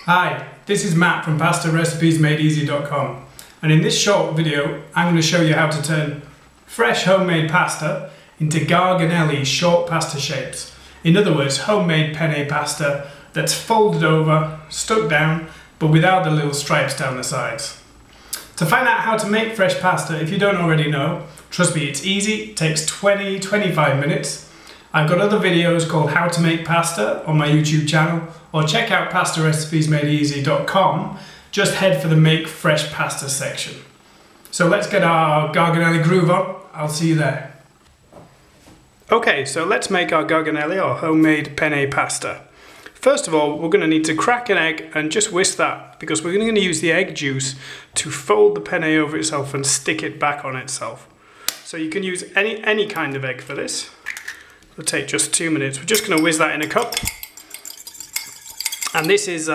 Hi, this is Matt from PastaRecipesMadeEasy.com, and in this short video I'm going to show you how to turn fresh homemade pasta into Garganelli short pasta shapes. In other words, homemade penne pasta that's folded over, stuck down, but without the little stripes down the sides. To find out how to make fresh pasta, if you don't already know, trust me, it's easy, it takes 20-25 minutes. I've got other videos called How to Make Pasta on my YouTube channel, or check out PastaRecipesMadeEasy.com. Just head for the Make Fresh Pasta section. So let's get our Garganelli groove on. I'll see you there. Okay, so let's make our Garganelli, or homemade penne pasta. First of all, we're going to need to crack an egg and just whisk that, because we're going to use the egg juice to fold the penne over itself and stick it back on itself. So you can use any kind of egg for this. It'll take just 2 minutes. We're just going to whiz that in a cup. And this is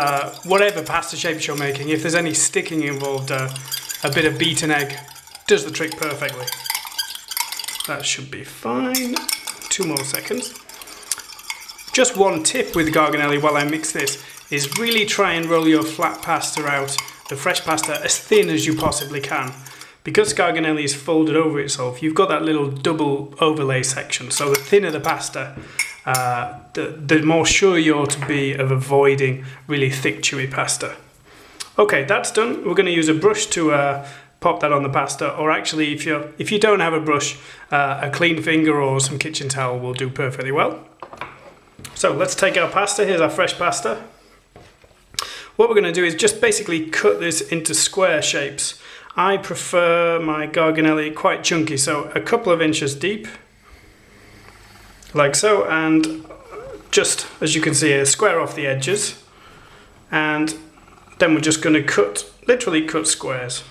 whatever pasta shapes you're making. If there's any sticking involved, a bit of beaten egg does the trick perfectly. That should be fine. 2 more seconds. Just one tip with Garganelli while I mix this is really try and roll your flat pasta out, the fresh pasta, as thin as you possibly can. Because Garganelli is folded over itself, you've got that little double overlay section. So the thinner the pasta, the more sure you ought to be of avoiding really thick, chewy pasta. Okay, that's done. We're going to use a brush to pop that on the pasta, or actually, if you don't have a brush, a clean finger or some kitchen towel will do perfectly well. So let's take our pasta. Here's our fresh pasta. What we're going to do is just basically cut this into square shapes. I prefer my Garganelli quite chunky, so a couple of inches deep, like so, and just, as you can see here, square off the edges. And then we're just going to literally cut squares.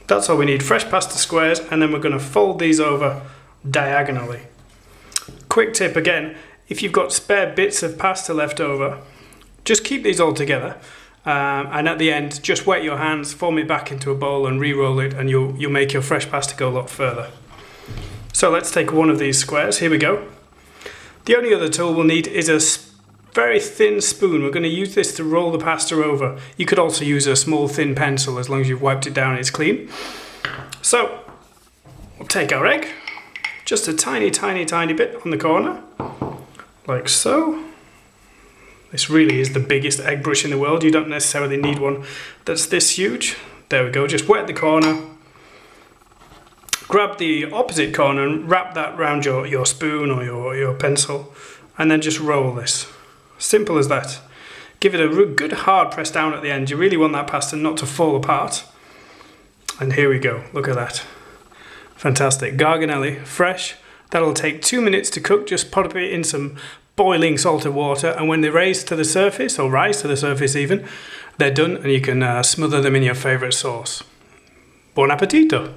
That's all we need, fresh pasta squares, and then we're going to fold these over diagonally. Quick tip again, if you've got spare bits of pasta left over, just keep these all together. And at the end, just wet your hands, form it back into a bowl and re-roll it, and you'll make your fresh pasta go a lot further. So let's take one of these squares. Here we go. The only other tool we'll need is a very thin spoon. We're going to use this to roll the pasta over. You could also use a small thin pencil as long as you've wiped it down and it's clean. So we'll take our egg, just a tiny bit on the corner, like so. This really is the biggest egg brush in the world. You don't necessarily need one that's this huge. There we go, just wet the corner. Grab the opposite corner and wrap that around your spoon or your pencil, and then just roll this. Simple as that. Give it a good hard press down at the end. You really want that pasta not to fall apart. And here we go, look at that. Fantastic, Garganelli, fresh. That'll take 2 minutes to cook. Just put it in some boiling salted water, and when they rise to the surface even, they're done, and you can smother them in your favorite sauce. Buon appetito!